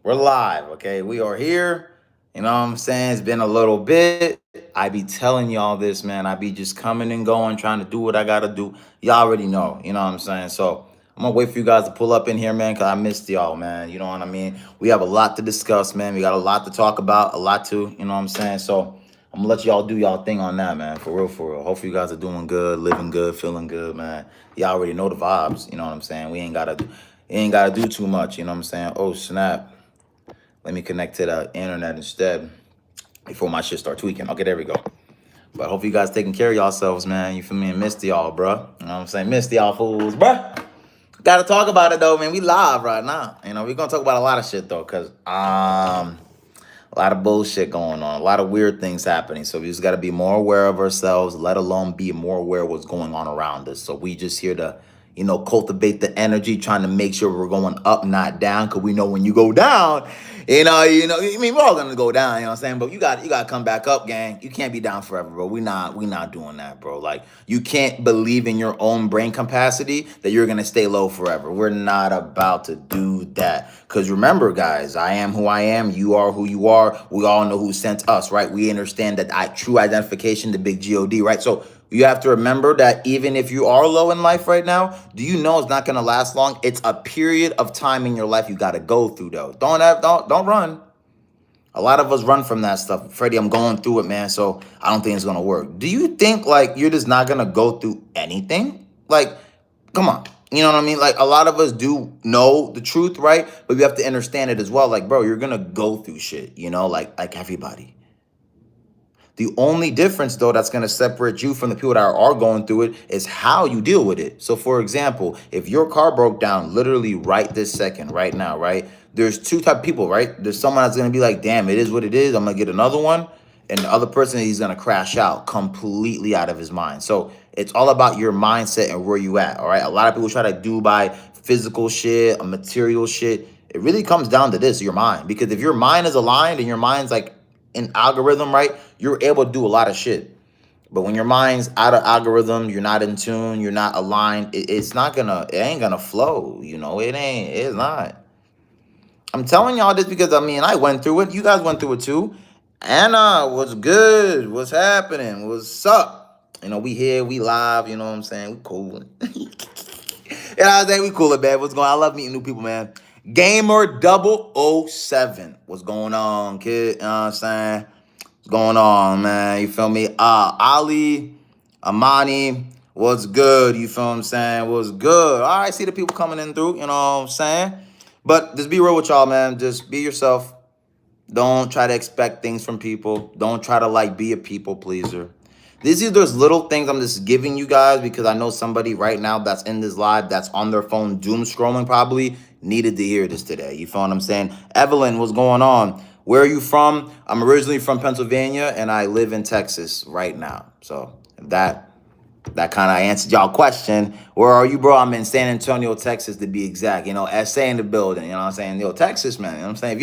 We're live, okay? We are here. You know what I'm saying? It's been a little bit. I be telling y'all this, man. I be just coming and going, trying to do what I gotta do. Y'all already know, you know what I'm saying? So I'm gonna wait for you guys to pull up in here, man, because I missed y'all, man. You know what I mean? We have a lot to discuss, man. We got a lot to talk about, a lot to, you know what I'm saying? So I'm gonna let y'all do y'all thing on that, man. For real, for real. Hopefully you guys are doing good, living good, feeling good, man. Y'all already know the vibes, you know what I'm saying? We ain't gotta do too much, you know what I'm saying? Oh snap. Let me connect to the internet instead before my shit start tweaking. Okay, there we go. But hope you guys taking care of yourselves, man. You feel me? And missed y'all, bro. You know what I'm saying? Missed y'all fools, bro. Gotta talk about it though, man. We live right now. You know, we're gonna talk about a lot of shit though, cause a lot of bullshit going on, a lot of weird things happening. So we just gotta be more aware of ourselves, let alone be more aware of what's going on around us. So we just here to, cultivate the energy, trying to make sure we're going up, not down. Cause we know when you go down, I mean, we're all gonna go down, you know what I'm saying? But you gotta come back up, gang. You can't be down forever, bro. We not doing that, bro. Like you can't believe in your own brain capacity that you're gonna stay low forever. We're not about to do that. Cause remember, guys, I am who I am, you are who you are. We all know who sent us, right? We understand that true identification, the big God, right? So you have to remember that even if you are low in life right now, do you know it's not gonna last long? It's a period of time in your life you gotta go through though. Don't run. A lot of us run from that stuff. Freddie, I'm going through it, man. So I don't think it's gonna work. Do you think like you're just not gonna go through anything? Like, come on. You know what I mean? Like a lot of us do know the truth, right? But we have to understand it as well. Like, bro, you're gonna go through shit, like everybody. The only difference, though, that's going to separate you from the people that are going through it is how you deal with it. So, for example, if your car broke down literally right this second, right now, right? There's two type of people, right? There's someone that's going to be like, damn, it is what it is. I'm going to get another one. And the other person, he's going to crash out completely out of his mind. So it's all about your mindset and where you at, all right? A lot of people try to do by physical shit, material shit. It really comes down to this, your mind. Because if your mind is aligned and your mind's like in algorithm, right? You're able to do a lot of shit. But when your mind's out of algorithm, you're not in tune, you're not aligned, it ain't gonna flow, it's not. I'm telling y'all this because I went through it. You guys went through it too. Anna, what's good? What's happening? What's up? We here, we live, you know what I'm saying? We cool. You know what I'm saying? We cool, man. What's going on? I love meeting new people, man. Gamer 007. What's going on, kid? You know what I'm saying? What's going on, man? You feel me? Ali, Amani, what's good? You feel what I'm saying? What's good? All right, see the people coming in through, you know what I'm saying? But just be real with y'all, man. Just be yourself. Don't try to expect things from people. Don't try to like be a people pleaser. These are those little things I'm just giving you guys because I know somebody right now that's in this live that's on their phone doom scrolling probably needed to hear this today. You feel what I'm saying? Evelyn, what's going on? Where are you from? I'm originally from Pennsylvania and I live in Texas right now. So that kind of answered y'all question. Where are you, bro? I'm in San Antonio, Texas, to be exact. SA in the building. You know what I'm saying? Yo, Texas, man. You know what I'm saying?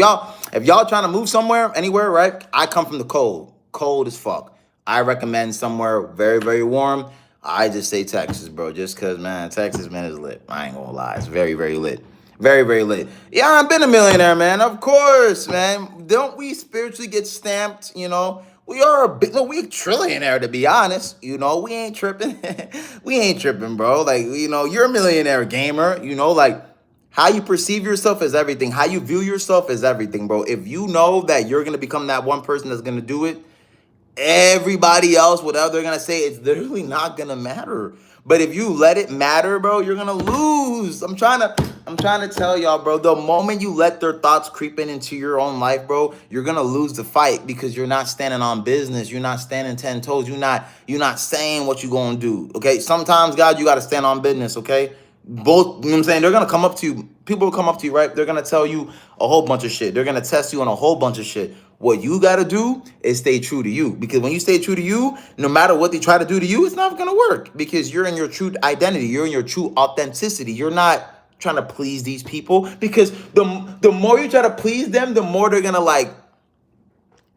If y'all trying to move somewhere, anywhere, right? I come from the cold. Cold as fuck. I recommend somewhere very, very warm. I just say Texas, bro. Just because, man, Texas, man, is lit. I ain't gonna lie. It's very, very lit. Very, very lit. Yeah, I've been a millionaire, man. Of course, man. Don't we spiritually get stamped, We are a big, no, we a trillionaire to be honest. We ain't tripping. We ain't tripping, bro. Like, you're a millionaire gamer. Like how you perceive yourself is everything. How you view yourself is everything, bro. If you know that you're gonna become that one person that's gonna do it, everybody else, whatever they're gonna say, it's literally not gonna matter. But if you let it matter, bro, you're gonna lose. I'm trying to tell y'all, bro. The moment you let their thoughts creep into your own life, bro, you're gonna lose the fight because you're not standing on business. You're not standing 10 toes. You're not saying what you're gonna do. Okay. Sometimes, guys, you gotta stand on business, okay? Both, you know what I'm saying? They're gonna come up to you. People will come up to you, right? They're gonna tell you a whole bunch of shit. They're gonna test you on a whole bunch of shit. What you gotta do is stay true to you. Because when you stay true to you, no matter what they try to do to you, it's not gonna work. Because you're in your true identity, you're in your true authenticity. You're not trying to please these people. Because the more you try to please them, the more they're gonna like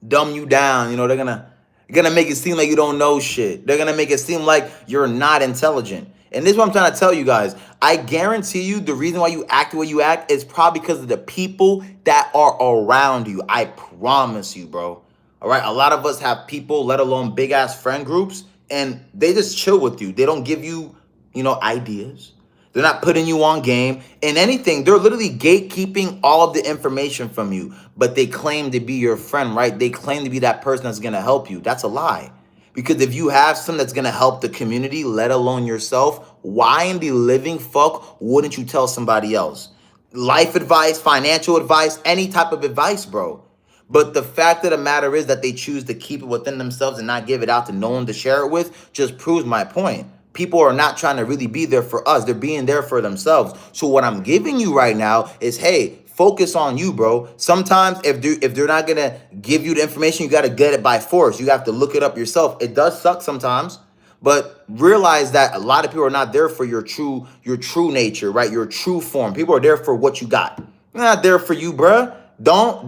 dumb you down. They're gonna make it seem like you don't know shit. They're gonna make it seem like you're not intelligent. And this is what I'm trying to tell you guys. I guarantee you the reason why you act the way you act is probably because of the people that are around you. I promise you, bro. All right. A lot of us have people, let alone big ass friend groups, and they just chill with you. They don't give you, ideas. They're not putting you on game and anything. They're literally gatekeeping all of the information from you, but they claim to be your friend, right? They claim to be that person that's going to help you. That's a lie. Because if you have someone that's going to help the community, let alone yourself, why in the living fuck wouldn't you tell somebody else? Life advice, financial advice, any type of advice, bro. But the fact of the matter is that they choose to keep it within themselves and not give it out to no one to share it with just proves my point. People are not trying to really be there for us. They're being there for themselves. So what I'm giving you right now is, hey, focus on you, bro. Sometimes if they're not going to give you the information, you got to get it by force. You have to look it up yourself. It does suck sometimes. But realize that a lot of people are not there for your true nature, right? Your true form. People are there for what you got. They're not there for you, bruh. Don't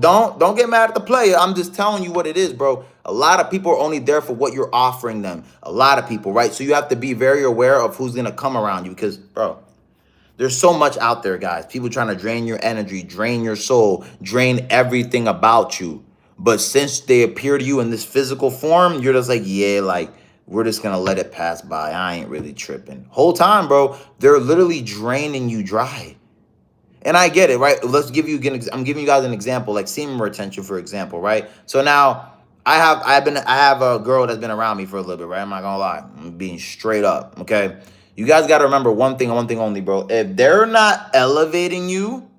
get mad at the player. I'm just telling you what it is, bro. A lot of people are only there for what you're offering them. A lot of people, right? So you have to be very aware of who's gonna come around you because, bro, there's so much out there, guys. People trying to drain your energy, drain your soul, drain everything about you. But since they appear to you in this physical form, you're just like, yeah, like, we're just gonna let it pass by. I ain't really tripping. Whole time, bro, they're literally draining you dry. And I get it, right? Let's give you again. I'm giving you guys an example, like semen retention, for example, right? So now I have a girl that's been around me for a little bit, right? I'm not gonna lie. I'm being straight up, okay? You guys gotta remember one thing and one thing only, bro. If they're not elevating you,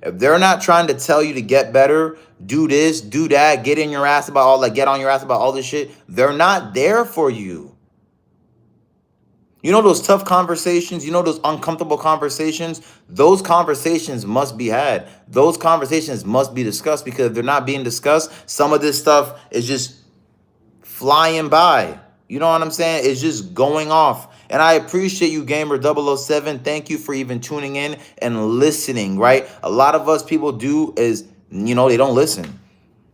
if they're not trying to tell you to get better, do this, do that, get on your ass about all this shit, they're not there for you. You know those tough conversations, those uncomfortable conversations, those conversations must be had. Those conversations must be discussed because if they're not being discussed, some of this stuff is just flying by. You know what I'm saying? It's just going off. And I appreciate you, Gamer007. Thank you for even tuning in and listening, right? A lot of us people do is, they don't listen.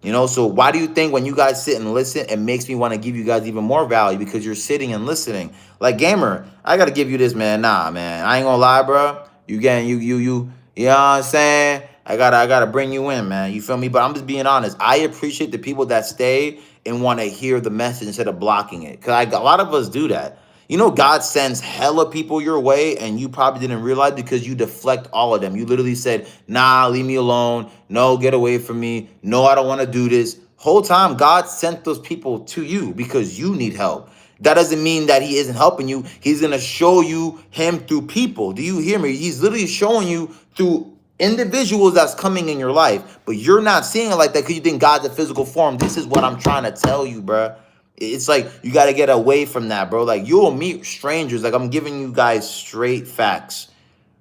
So why do you think when you guys sit and listen, it makes me want to give you guys even more value because you're sitting and listening. Like, Gamer, I got to give you this, man. Nah, man. I ain't going to lie, bro. You know what I'm saying? I gotta bring you in, man. You feel me? But I'm just being honest. I appreciate the people that stay and want to hear the message instead of blocking it. Because a lot of us do that. God sends hella people your way and you probably didn't realize because you deflect all of them. You literally said, nah, leave me alone. No, get away from me. No, I don't want to do this. Whole time, God sent those people to you because you need help. That doesn't mean that he isn't helping you. He's going to show you him through people. Do you hear me? He's literally showing you through individuals that's coming in your life. But you're not seeing it like that because you think God's a physical form. This is what I'm trying to tell you, bruh. It's like you got to get away from that, bro. Like, you'll meet strangers. Like, I'm giving you guys straight facts.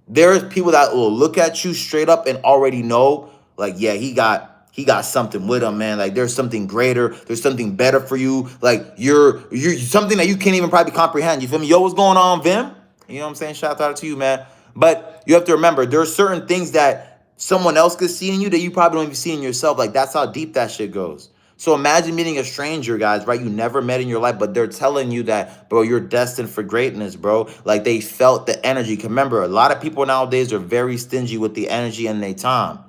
There's people that will look at you straight up and already know, like, yeah, he got something with him, man. Like, there's something greater. There's something better for you. Like, you're something that you can't even probably comprehend. You feel me? Yo, what's going on, Vim? You know what I'm saying? Shout out to you, man. But you have to remember, there are certain things that someone else could see in you that you probably don't even see in yourself. Like, that's how deep that shit goes. So imagine meeting a stranger, guys, right? You never met in your life, but they're telling you that, bro, you're destined for greatness, bro. Like, they felt the energy. Remember, a lot of people nowadays are very stingy with the energy and their time.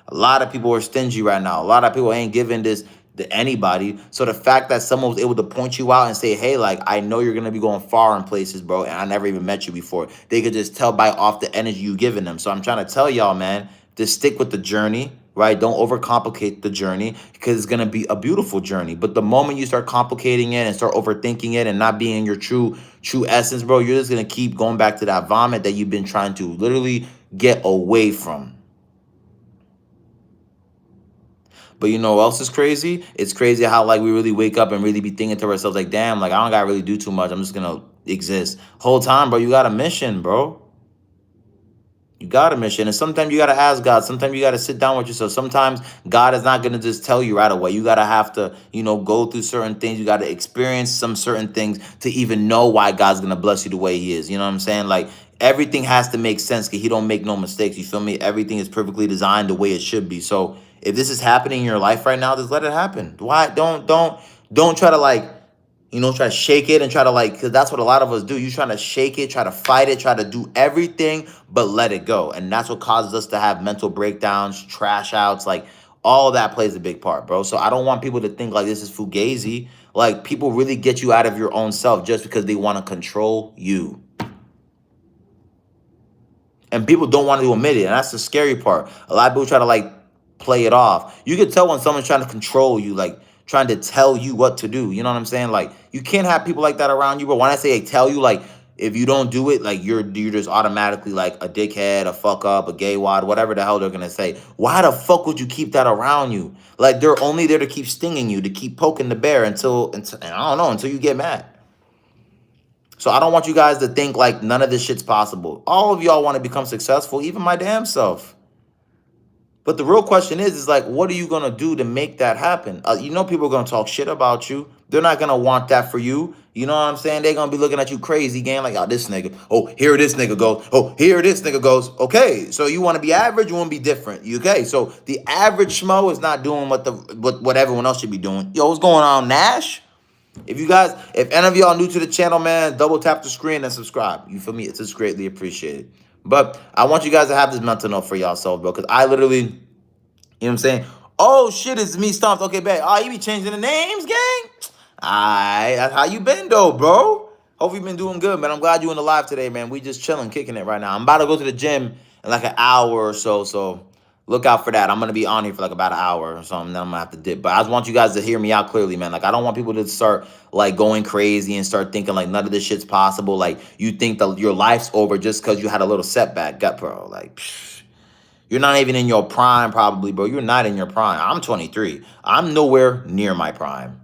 A lot of people are stingy right now. A lot of people ain't giving this to anybody. So the fact that someone was able to point you out and say, hey, like, I know you're going to be going far in places, bro, and I never even met you before. They could just tell by off the energy you giving them. So I'm trying to tell y'all, man, to stick with the journey, right? Don't overcomplicate the journey because it's going to be a beautiful journey. But the moment you start complicating it and start overthinking it and not being your true essence, bro, you're just going to keep going back to that vomit that you've been trying to literally get away from. But you know what else is crazy? It's crazy how, like, we really wake up and really be thinking to ourselves, like, damn, like, I don't got to really do too much. I'm just going to exist. Whole time, bro, you got a mission, bro. You got a mission. And sometimes you got to ask God. Sometimes you got to sit down with yourself. Sometimes God is not going to just tell you right away. You got to have to, go through certain things. You got to experience some certain things to even know why God's going to bless you the way he is. You know what I'm saying? Like, everything has to make sense because he don't make no mistakes. You feel me? Everything is perfectly designed the way it should be. So if this is happening in your life right now, just let it happen. Why? Don't try to, like, You know, try to shake it and try to like, because that's what a lot of us do. You trying to shake it, try to fight it, try to do everything, but let it go. And that's what causes us to have mental breakdowns, trash outs, like all that plays a big part, bro. So I don't want people to think like this is fugazi. Like people really get you out of your own self just because they want to control you. And people don't want to admit it. And that's the scary part. A lot of people try to like play it off. You can tell when someone's trying to control you, like trying to tell you what to do. You know what I'm saying? Like you can't have people like that around you. But when I say tell you, like if you don't do it, like you're just automatically like a dickhead, a fuck up, a gay wad, whatever the hell they're gonna say. Why the fuck would you keep that around you? Like they're only there to keep stinging you, to keep poking the bear until and I don't know, until you get mad. So I don't want you guys to think like none of this shit's possible. All of y'all want to become successful, even my damn self. But the real question is like, what are you going to do to make that happen? You know, people are going to talk shit about you. They're not going to want that for you. You know what I'm saying? They're going to be looking at you crazy, gang, like, oh, this nigga. Oh, here this nigga goes. Oh, here this nigga goes. Okay, so you want to be average, you want to be different. Okay, so the average schmo is not doing what everyone else should be doing. Yo, what's going on, Nash? If any of y'all new to the channel, man, double tap the screen and subscribe. You feel me? It's just greatly appreciated. But I want you guys to have this mental note for yourself, bro, because I literally, you know what I'm saying? Oh, shit, it's me, Stomps. Okay, bet. Oh, you be changing the names, gang? Alright, that's how you been, though, bro. Hope you been doing good, man. I'm glad you in the live today, man. We just chilling, kicking it right now. I'm about to go to the gym in like an hour or so look out for that. I'm going to be on here for like about an hour or something. Then I'm going to have to dip. But I just want you guys to hear me out clearly, man. Like, I don't want people to start like going crazy and start thinking like none of this shit's possible. Like, you think that your life's over just because you had a little setback. Gut, bro. Like, psh, you're not even in your prime probably, bro. You're not in your prime. I'm 23. I'm nowhere near my prime.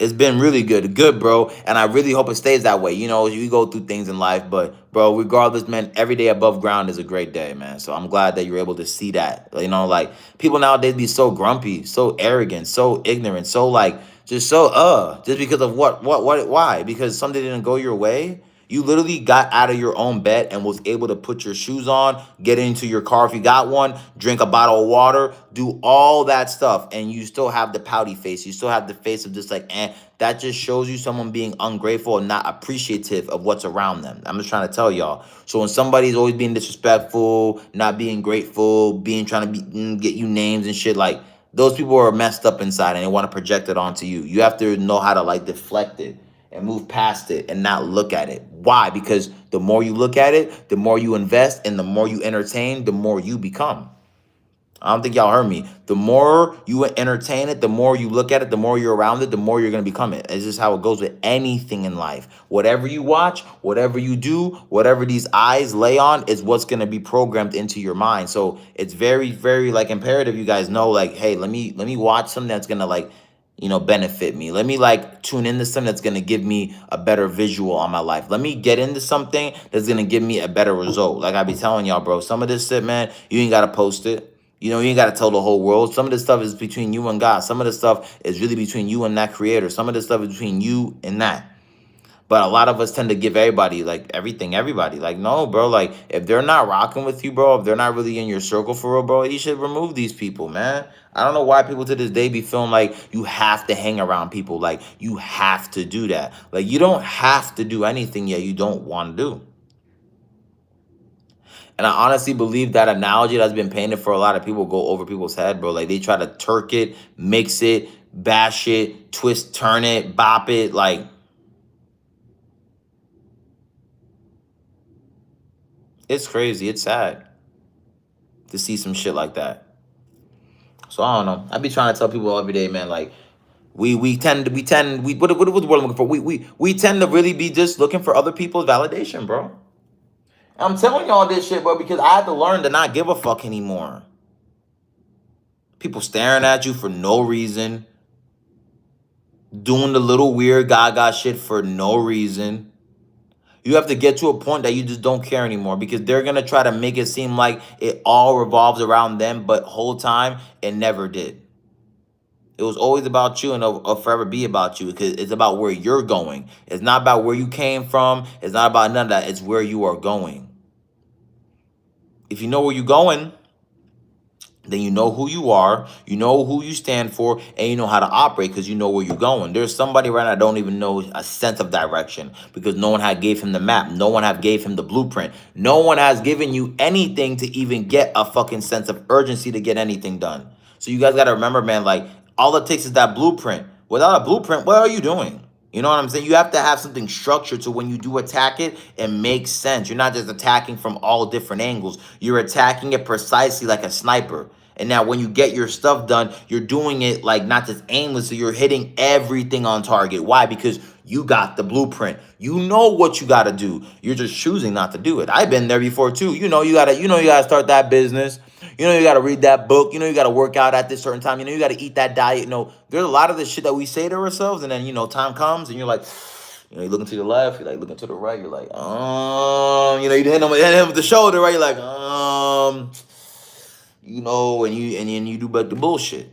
It's been really good, bro. And I really hope it stays that way. You know, you go through things in life, but bro, regardless, man, every day above ground is a great day, man. So I'm glad that you're able to see that. You know, like people nowadays be so grumpy, so arrogant, so ignorant, so like just so just because of why? Because something didn't go your way. You literally got out of your own bed and was able to put your shoes on, get into your car if you got one, drink a bottle of water, do all that stuff, and you still have the pouty face. You still have the face of just like, that just shows you someone being ungrateful and not appreciative of what's around them. I'm just trying to tell y'all. So when somebody's always being disrespectful, not being grateful, trying to get you names and shit, like those people are messed up inside and they want to project it onto you. You have to know how to like deflect it and move past it and not look at it. Why? Because the more you look at it, the more you invest, and the more you entertain, the more you become. I don't think y'all heard me. The more you entertain it, the more you look at it, the more you're around it, the more you're going to become it. It's just how it goes with anything in life. Whatever you watch, whatever you do, whatever these eyes lay on is what's going to be programmed into your mind. So it's very, very like imperative you guys know, like, hey, let me watch something that's going to like, you know, benefit me. Let me like tune into something that's going to give me a better visual on my life. Let me get into something that's going to give me a better result. Like I be telling y'all, bro, some of this shit, man, you ain't got to post it. You know, you ain't got to tell the whole world. Some of this stuff is between you and God. Some of this stuff is really between you and that creator. Some of this stuff is between you and that. But a lot of us tend to give everybody, like, everything, everybody. Like, no, bro. Like, if they're not rocking with you, bro, if they're not really in your circle for real, bro, you should remove these people, man. I don't know why people to this day be feeling like you have to hang around people. Like, you have to do that. Like, you don't have to do anything yet you don't want to do. And I honestly believe that analogy that's been painted for a lot of people go over people's head, bro. Like, they try to Turk it, mix it, bash it, twist, turn it, bop it, like... It's crazy. It's sad to see some shit like that. So I don't know. I be trying to tell people every day, man. Like we tend what the word I'm looking for? We tend to really be just looking for other people's validation, bro. I'm telling y'all this shit, bro, because I had to learn to not give a fuck anymore. People staring at you for no reason, doing the little weird gaga shit for no reason. You have to get to a point that you just don't care anymore because they're going to try to make it seem like it all revolves around them, but whole time it never did. It was always about you and it'll forever be about you because it's about where you're going. It's not about where you came from. It's not about none of that. It's where you are going. If you know where you're going, then you know who you are, you know who you stand for, and you know how to operate because you know where you're going. There's somebody right now that don't even know a sense of direction because no one had gave him the map. No one have gave him the blueprint. No one has given you anything to even get a fucking sense of urgency to get anything done. So you guys got to remember, man, like all it takes is that blueprint. Without a blueprint, what are you doing? You know what I'm saying? You have to have something structured so when you do attack it, it makes sense. You're not just attacking from all different angles. You're attacking it precisely like a sniper. And now when you get your stuff done, you're doing it like not just aimlessly, you're hitting everything on target. Why? Because you got the blueprint. You know what you gotta do. You're just choosing not to do it. I've been there before too. You gotta start that business. You gotta read that book. You gotta work out at this certain time. You gotta eat that diet. There's a lot of the shit that we say to ourselves, and then time comes and you're like, you're looking to the left, you're like looking to the right, you're like, you hit him with the shoulder, right? You're like, and you do but the bullshit.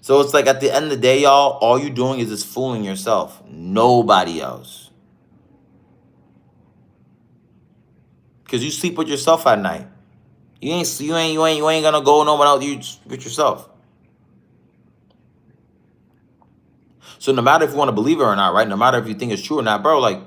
So it's like at the end of the day, y'all, all you're doing is just fooling yourself. Nobody else. Because you sleep with yourself at night. You ain't gonna go no one else. You with yourself. So no matter if you want to believe it or not, right? No matter if you think it's true or not, bro, like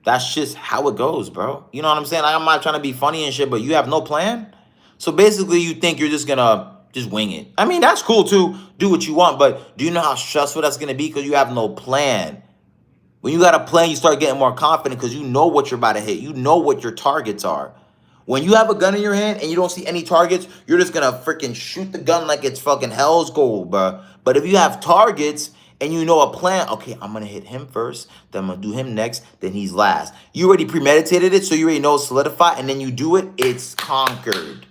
that's just how it goes, bro. You know what I'm saying? Like, I'm not trying to be funny and shit, but you have no plan. So basically, you think you're just gonna just wing it. I mean, that's cool too. Do what you want, but do you know how stressful that's gonna be because you have no plan? When you got a plan, you start getting more confident because you know what you're about to hit. You know what your targets are. When you have a gun in your hand and you don't see any targets, you're just gonna freaking shoot the gun like it's fucking hell's gold, bro. But if you have targets and you know a plan, okay, I'm gonna hit him first, then I'm gonna do him next, then he's last. You already premeditated it, so you already know it's solidified, and then you do it, it's conquered.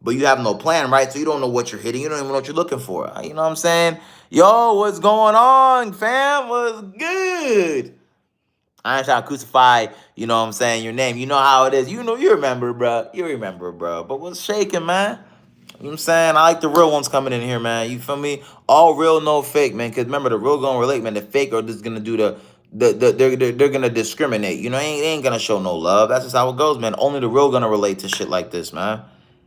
But you have no plan, right? So you don't know what you're hitting. You don't even know what you're looking for. You know what I'm saying? Yo, what's going on, fam? What's good? I ain't trying to crucify, you know what I'm saying, your name. You know how it is. You remember, bro. You remember, bro. But what's shaking, man? You know what I'm saying? I like the real ones coming in here, man. You feel me? All real, no fake, man. Because remember, the real gonna relate, man. The fake are just gonna do they're gonna discriminate. They ain't gonna show no love. That's just how it goes, man. Only the real gonna relate to shit like this, man.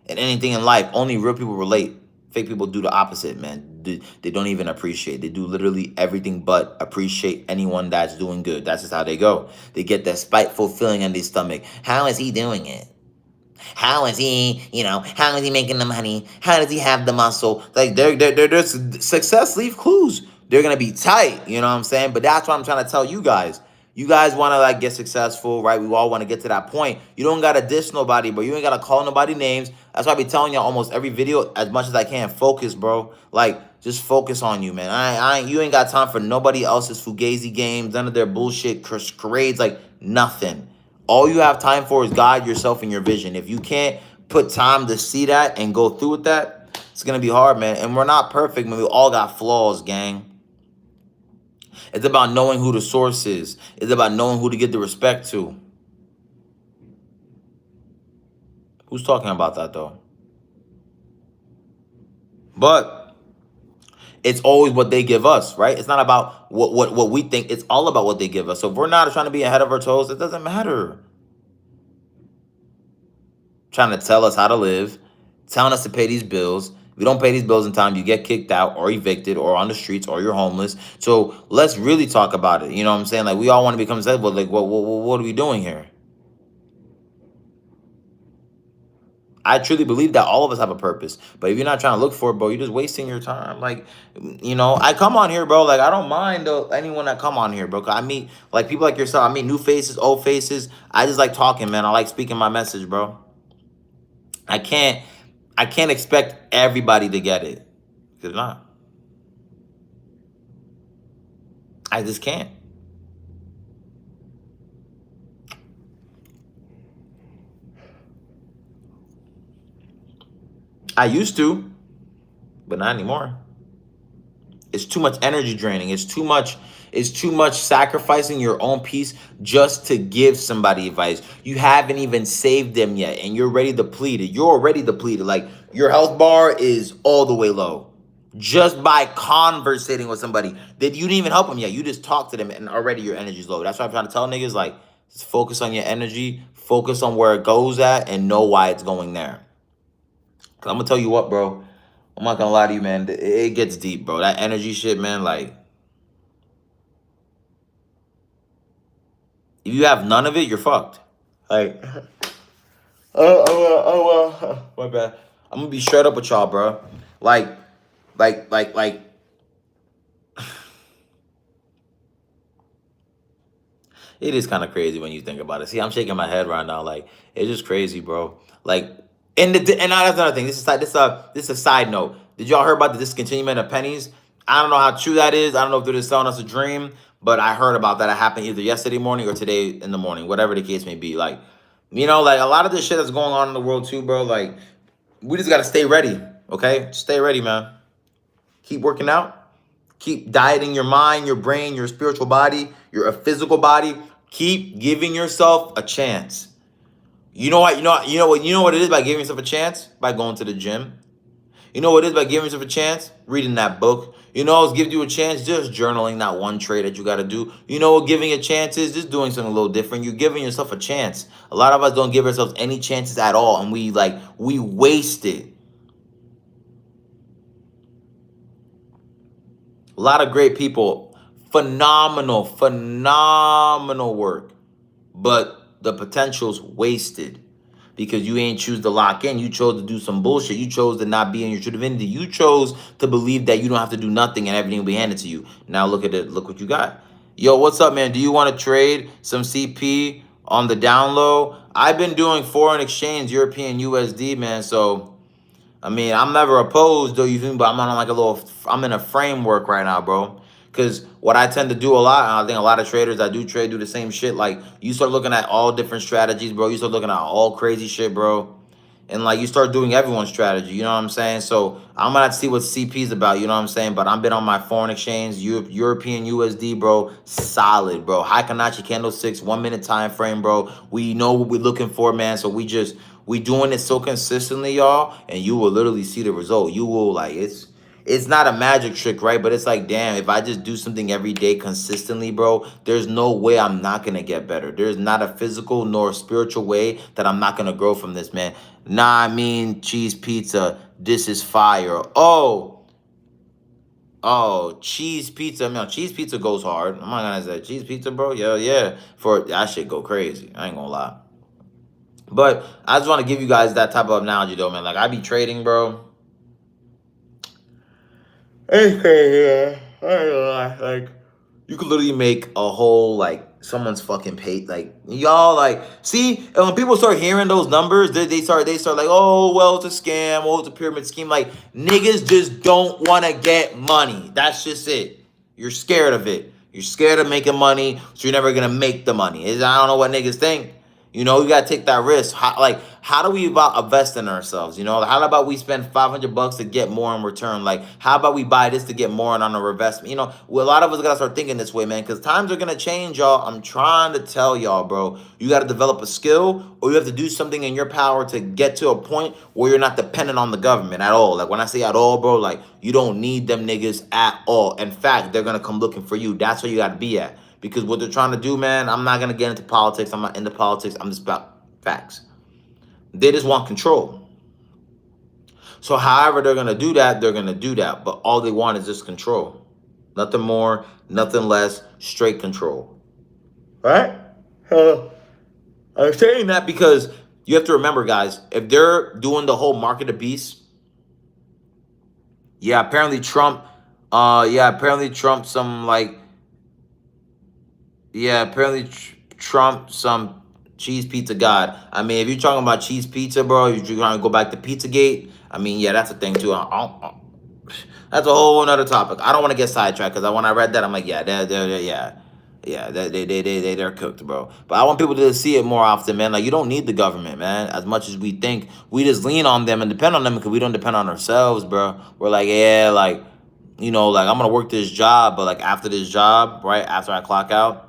And anything in life, only real people relate. Fake people do the opposite, man. They don't even appreciate. They do literally everything but appreciate anyone that's doing good. That's just how they go. They get that spiteful feeling in their stomach. How is he doing it? How is he, how is he making the money? How does he have the muscle? Like, their success leave clues. They're going to be tight, you know what I'm saying? But that's what I'm trying to tell you guys. You guys want to, like, get successful, right? We all want to get to that point. You don't got to diss nobody, bro. You ain't got to call nobody names. That's why I be telling y'all almost every video as much as I can. Focus, bro. Like, just focus on you, man. You ain't got time for nobody else's fugazi games, none of their bullshit charades, like, nothing. All you have time for is God, yourself, and your vision. If you can't put time to see that and go through with that, it's going to be hard, man. And we're not perfect, man. We all got flaws, gang. It's about knowing who the source is. It's about knowing who to give the respect to. Who's talking about that, though? But it's always what they give us, right? It's not about what we think. It's all about what they give us. So if we're not trying to be ahead of our toes, it doesn't matter. Trying to tell us how to live, telling us to pay these bills. If you don't pay these bills in time, you get kicked out or evicted or on the streets or you're homeless. So let's really talk about it. You know what I'm saying? Like, we all want to become successful. Like, what are we doing here? I truly believe that all of us have a purpose. But if you're not trying to look for it, bro, you're just wasting your time. Like, I come on here, bro. Like, I don't mind anyone that come on here, bro. 'Cause I meet, like, people like yourself. I meet new faces, old faces. I just like talking, man. I like speaking my message, bro. I can't expect everybody to get it. Cause not. I just can't. I used to, but not anymore. It's too much energy draining. It's too much sacrificing your own peace just to give somebody advice. You haven't even saved them yet, and you're already depleted. You're already depleted. Like, your health bar is all the way low. Just by conversating with somebody that you didn't even help them yet. You just talked to them, and already your energy's low. That's why I'm trying to tell niggas, like, just focus on your energy, focus on where it goes at, and know why it's going there. 'Cause I'm gonna tell you what, bro. I'm not gonna lie to you, man. It gets deep, bro. That energy shit, man. Like, if you have none of it, you're fucked. Like, my bad. I'm gonna be straight up with y'all, bro. Like, like. It is kind of crazy when you think about it. See, I'm shaking my head right now. Like, it's just crazy, bro. Like, and that's another thing. This is a side note. Did y'all hear about the discontinuement of pennies? I don't know how true that is. I don't know if they're just selling us a dream, but I heard about that. It happened either yesterday morning or today in the morning, whatever the case may be. Like, like a lot of this shit that's going on in the world too, bro. Like, we just gotta stay ready. Okay, stay ready, man. Keep working out. Keep dieting your mind, your brain, your spiritual body, your physical body. Keep giving yourself a chance. You know what? You know what it is by giving yourself a chance? By going to the gym. You know what it is by giving yourself a chance? Reading that book. You know what's giving you a chance? Just journaling that one trade that you got to do. You know what giving a chance is? Just doing something a little different. You're giving yourself a chance. A lot of us don't give ourselves any chances at all, and we waste it. A lot of great people, phenomenal work, but the potential's wasted because you ain't choose to lock in. You chose to do some bullshit. You chose to not be in your true divinity. You chose to believe that you don't have to do nothing and everything will be handed to you. Now look at it. Look what you got. Yo, what's up, man? Do you want to trade some CP on the down low? I've been doing foreign exchange, European USD, man. So I mean, I'm never opposed, though, you feel me? But I'm in a framework right now, bro. Because what I tend to do a lot, and I think a lot of traders that do trade do the same shit. Like, you start looking at all different strategies, bro. You start looking at all crazy shit, bro. And, like, you start doing everyone's strategy, you know what I'm saying? So, I'm going to have to see what CP's about, you know what I'm saying? But I've been on my foreign exchange, European USD, bro. Solid, bro. Heikinaichi candlesticks, 1 minute time frame, bro. We know what we're looking for, man. So, we doing it so consistently, y'all, and you will literally see the result. You will, like, it's not a magic trick, right? But it's like, damn, if I just do something every day consistently, bro, there's no way I'm not gonna get better. There's not a physical nor a spiritual way that I'm not gonna grow from this, man. Nah, I mean, cheese pizza, this is fire. Oh, cheese pizza. I mean, cheese pizza goes hard. I'm not gonna say cheese pizza, bro. Yeah. For that shit go crazy. I ain't gonna lie. But I just want to give you guys that type of analogy, though, man. Like, I be trading, bro. Hey, yeah. Like, you could literally make a whole, like, someone's fucking paid. Like, y'all, like, see, and when people start hearing those numbers, they start like, oh, well, it's a scam. Oh, it's a pyramid scheme. Like, niggas just don't want to get money. That's just it. You're scared of it. You're scared of making money, so you're never going to make the money. I don't know what niggas think. You know, you got to take that risk. How do we invest in ourselves? You know, how about we spend $500 to get more in return? Like, how about we buy this to get more on our investment? You know, well, a lot of us got to start thinking this way, man, because times are going to change, y'all. I'm trying to tell y'all, bro. You got to develop a skill, or you have to do something in your power to get to a point where you're not dependent on the government at all. Like, when I say at all, bro, like, you don't need them niggas at all. In fact, they're going to come looking for you. That's where you got to be at. Because what they're trying to do, man, I'm not going to get into politics. I'm not into politics. I'm just about facts. They just want control. So however they're going to do that, they're going to do that. But all they want is just control. Nothing more, nothing less, straight control. Right? I'm saying that because you have to remember, guys, if they're doing the whole market of beasts, apparently Trump some cheese pizza god. I mean, if you're talking about cheese pizza, bro, you're trying to go back to Pizzagate. I mean, yeah, that's a thing too. That's a whole another topic. I don't want to get sidetracked because when I read that, I'm like, they're cooked, bro. But I want people to see it more often, man. Like, you don't need the government, man. As much as we think, we just lean on them and depend on them because we don't depend on ourselves, bro. We're like, like, I'm gonna work this job, but like after this job, right after I clock out,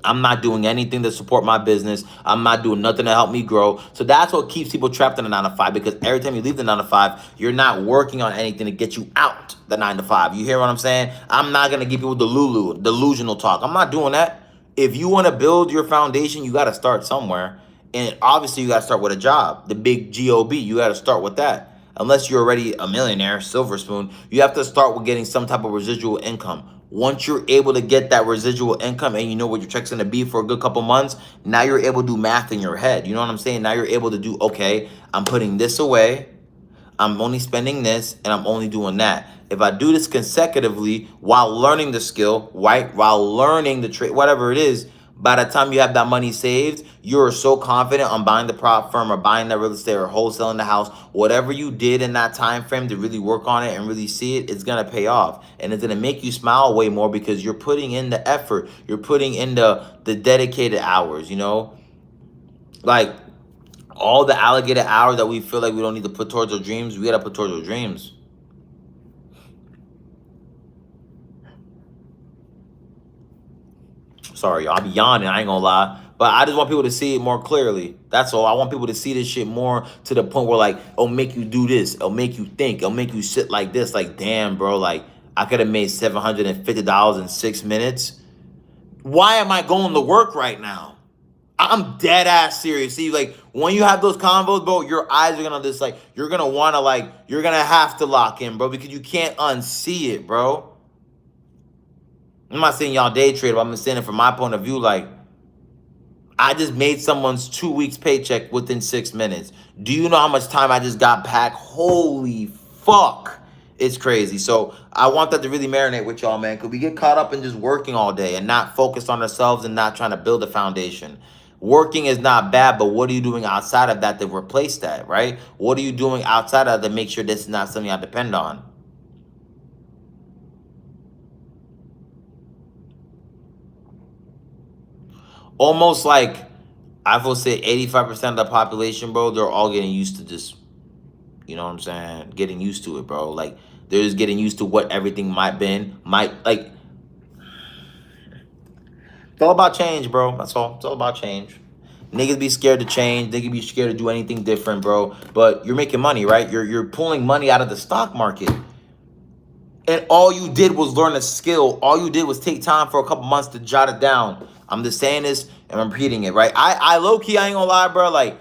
I'm not doing anything to support my business. I'm not doing nothing to help me grow. So that's what keeps people trapped in a 9 to 5, because every time you leave the 9 to 5, you're not working on anything to get you out the 9 to 5. You hear what I'm saying? I'm not going to give people delusional talk. I'm not doing that. If you want to build your foundation, you got to start somewhere. And obviously, you got to start with a job, the big GOB. You got to start with that. Unless you're already a millionaire, silver spoon, you have to start with getting some type of residual income. Once you're able to get that residual income and you know what your check's going to be for a good couple months, now you're able to do math in your head. You know what I'm saying? Now you're able to do, okay, I'm putting this away. I'm only spending this and I'm only doing that. If I do this consecutively while learning the skill, right? While learning the trade, whatever it is, by the time you have that money saved, you're so confident on buying the prop firm or buying that real estate or wholesaling the house. Whatever you did in that time frame to really work on it and really see it, it's gonna pay off. And it's gonna make you smile way more because you're putting in the effort. You're putting in the dedicated hours, you know? Like all the alligator hours that we feel like we don't need to put towards our dreams, we gotta put towards our dreams. Sorry, I'll be yawning, I ain't gonna lie. But I just want people to see it more clearly. That's all. I want people to see this shit more to the point where, like, it'll make you do this. It'll make you think. It'll make you sit like this. Like, damn, bro, like, I could have made $750 in 6 minutes. Why am I going to work right now? I'm dead ass serious. See, like, when you have those convos, bro, your eyes are gonna just, like, you're gonna wanna, like, you're gonna have to lock in, bro, because you can't unsee it, bro. I'm not saying y'all day trade, but I'm just saying it from my point of view. Like, I just made someone's 2 weeks paycheck within 6 minutes. Do you know how much time I just got back? Holy fuck. It's crazy. So I want that to really marinate with y'all, man, because we get caught up in just working all day and not focused on ourselves and not trying to build a foundation. Working is not bad, but what are you doing outside of that to replace that, right? What are you doing outside of that to make sure this is not something I depend on? Almost like, I will say 85% of the population, bro, they're all getting used to this. You know what I'm saying? Getting used to it, bro. Like, they're just getting used to what everything might, like, it's all about change, bro. That's all. It's all about change. Niggas be scared to change. Niggas be scared to do anything different, bro. But you're making money, right? You're pulling money out of the stock market. And all you did was learn a skill. All you did was take time for a couple months to jot it down. I'm just saying this and I'm repeating it, right? I low-key, I ain't gonna lie, bro. Like,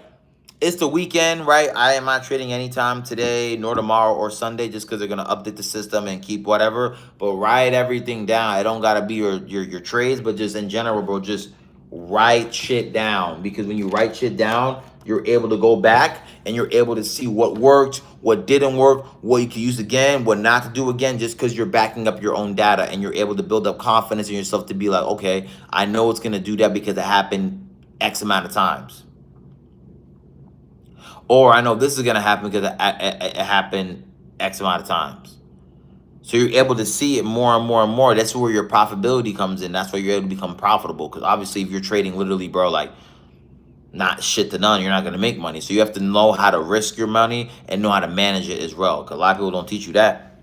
it's the weekend, right? I am not trading anytime today, nor tomorrow or Sunday, just because they're gonna update the system and keep whatever. But write everything down. It don't gotta be your trades, but just in general, bro, just write shit down. Because when you write shit down, you're able to go back and you're able to see what worked, what didn't work, what you can use again, what not to do again, just because you're backing up your own data and you're able to build up confidence in yourself to be like, okay, I know it's gonna do that because it happened X amount of times. Or I know this is gonna happen because it happened X amount of times. So you're able to see it more and more and more. That's where your profitability comes in. That's why you're able to become profitable. Because obviously, if you're trading literally, bro, like not shit to none, you're not gonna make money. So you have to know how to risk your money and know how to manage it as well. Because a lot of people don't teach you that.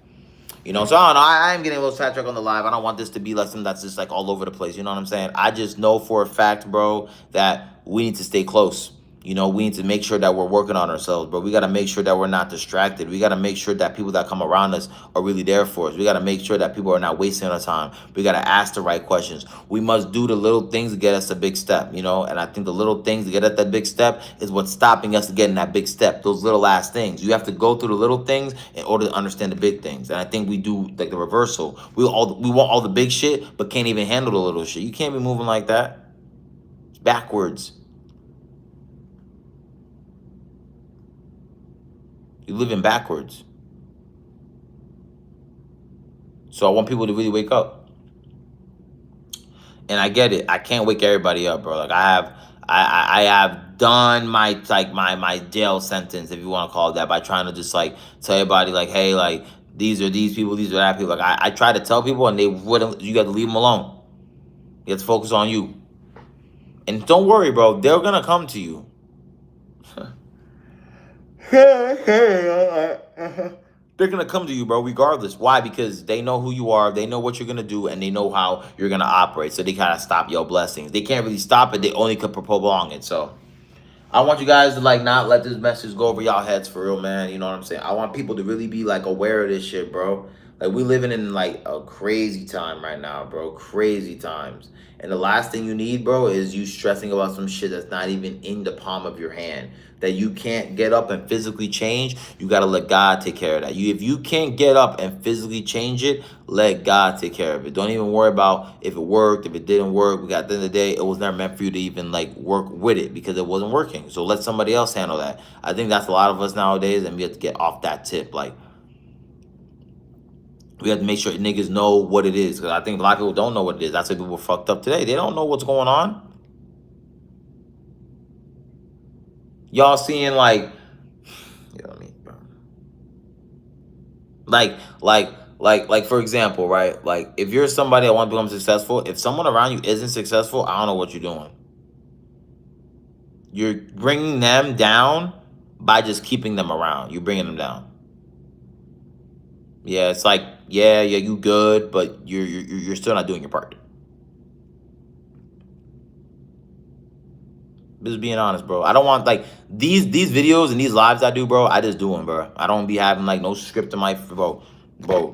You know, so I don't know. I'm getting a little sidetracked on the live. I don't want this to be like something that's just like all over the place. You know what I'm saying? I just know for a fact, bro, that we need to stay close. You know, we need to make sure that we're working on ourselves, but we got to make sure that we're not distracted. We got to make sure that people that come around us are really there for us. We got to make sure that people are not wasting our time. We got to ask the right questions. We must do the little things to get us a big step, you know? And I think the little things to get at that big step is what's stopping us to getting that big step. Those little ass things. You have to go through the little things in order to understand the big things. And I think we do like the reversal. We want all the big shit, but can't even handle the little shit. You can't be moving like that. It's backwards. You're living backwards. So I want people to really wake up. And I get it. I can't wake everybody up, bro. Like I have done my my jail sentence, if you want to call it that, by trying to just like tell everybody like, hey, like these are these people, these are that people. Like I try to tell people and they wouldn't. You got to leave them alone. You have to focus on you. And don't worry, bro. They're gonna come to you. They're gonna come to you, bro, regardless. Why? Because they know who you are, they know what you're gonna do, and they know how you're gonna operate. So they gotta stop your blessings. They can't really stop it, they only could prolong it. So I want you guys to like not let this message go over y'all heads for real, man. You know what I'm saying? I want people to really be like aware of this shit, bro. Like we living in like a crazy time right now, bro. Crazy times. And the last thing you need, bro, is you stressing about some shit that's not even in the palm of your hand. That you can't get up and physically change. You gotta let God take care of that. If you can't get up and physically change it, let God take care of it. Don't even worry about if it worked, if it didn't work. We got at the end of the day, it was never meant for you to even like work with it because it wasn't working. So let somebody else handle that. I think that's a lot of us nowadays, and we have to get off that tip. Like we have to make sure niggas know what it is. Because I think a lot of people don't know what it is. That's why people fucked up today. They don't know what's going on. Y'all seeing like, you know what I mean, bro? Like for example, right? Like if you're somebody that wants to become successful, if someone around you isn't successful, I don't know what you're doing. You're bringing them down by just keeping them around. You're bringing them down. Yeah, it's like, yeah, you good, but you're still not doing your part. Just being honest, bro. I don't want like these videos and these lives I do, bro. I just do them, bro. I don't be having like no script in my bro.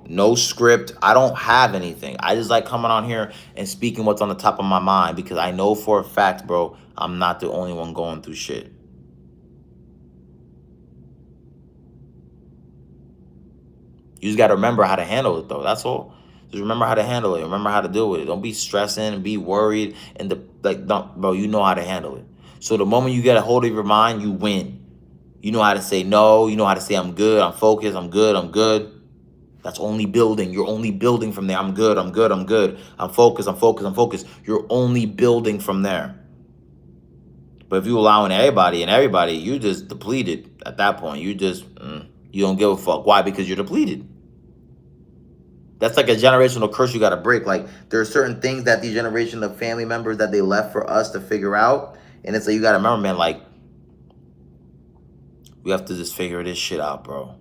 No script. I don't have anything. I just like coming on here and speaking what's on the top of my mind because I know for a fact, bro, I'm not the only one going through shit. You just got to remember how to handle it, though. That's all. Just remember how to handle it. Remember how to deal with it. Don't be stressing and be worried. And don't, bro, you know how to handle it. So the moment you get a hold of your mind, you win. You know how to say no. You know how to say I'm good. I'm focused. I'm good. I'm good. That's only building. You're only building from there. I'm good. I'm good. I'm good. I'm focused. I'm focused. I'm focused. You're only building from there. But if you allowing everybody, you just depleted at that point. You just, you don't give a fuck. Why? Because you're depleted. That's like a generational curse you got to break. Like there are certain things that these generation of family members that they left for us to figure out. And it's like, you got to remember, man, like we have to just figure this shit out, bro.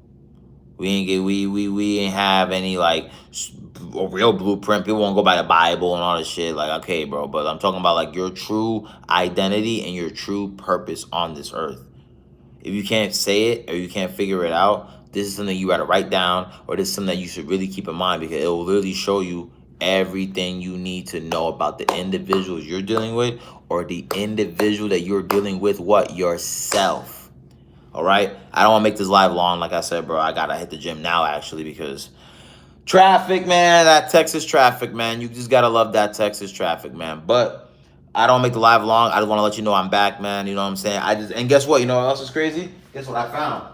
We ain't have any like a real blueprint. People won't go by the Bible and all this shit. Like, okay, bro, but I'm talking about like your true identity and your true purpose on this earth. If you can't say it or you can't figure it out, this is something you got to write down, or this is something that you should really keep in mind because it will literally show you everything you need to know about the individuals you're dealing with or the individual that you're dealing with, what? Yourself. All right? I don't want to make this live long. Like I said, bro, I got to hit the gym now, actually, because traffic, man, that Texas traffic, man. You just got to love that Texas traffic, man. But I don't make the live long. I just want to let you know I'm back, man. You know what I'm saying? And guess what? You know what else is crazy? Guess what I found?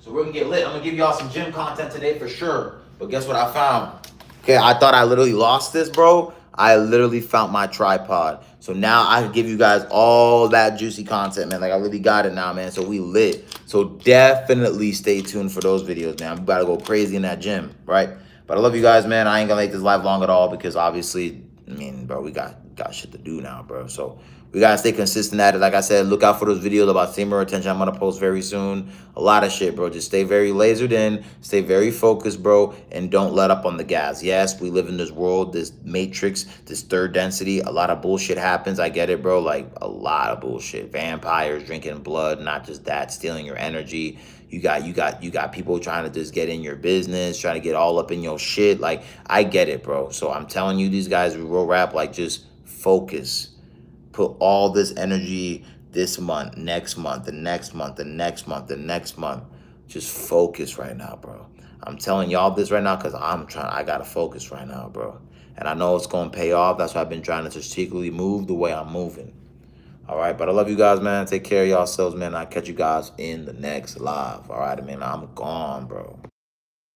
So we're going to get lit. I'm going to give y'all some gym content today for sure. But guess what I found? Okay, I thought I literally lost this, bro. I literally found my tripod. So now I can give you guys all that juicy content, man. Like I really got it now, man. So we lit. So definitely stay tuned for those videos, man. I'm about to go crazy in that gym, right? But I love you guys, man. I ain't gonna make this live long at all because obviously, I mean, bro, we got shit to do now, bro. So we gotta stay consistent at it. Like I said, look out for those videos about Seymour Retention. I'm gonna post very soon. A lot of shit, bro. Just stay very lasered in, stay very focused, bro, and don't let up on the gas. Yes, we live in this world, this matrix, this third density. A lot of bullshit happens. I get it, bro. Like a lot of bullshit. Vampires drinking blood, not just that, stealing your energy. You got people trying to just get in your business, trying to get all up in your shit. Like, I get it, bro. So I'm telling you, these guys with real rap, like, just focus. Put all this energy this month, next month, the next month, the next month, the next month. Just focus right now, bro. I'm telling y'all this right now because I gotta focus right now, bro. And I know it's gonna pay off. That's why I've been trying to strategically move the way I'm moving. All right, but I love you guys, man. Take care of yourselves, man. I'll catch you guys in the next live. All right, man. I'm gone, bro.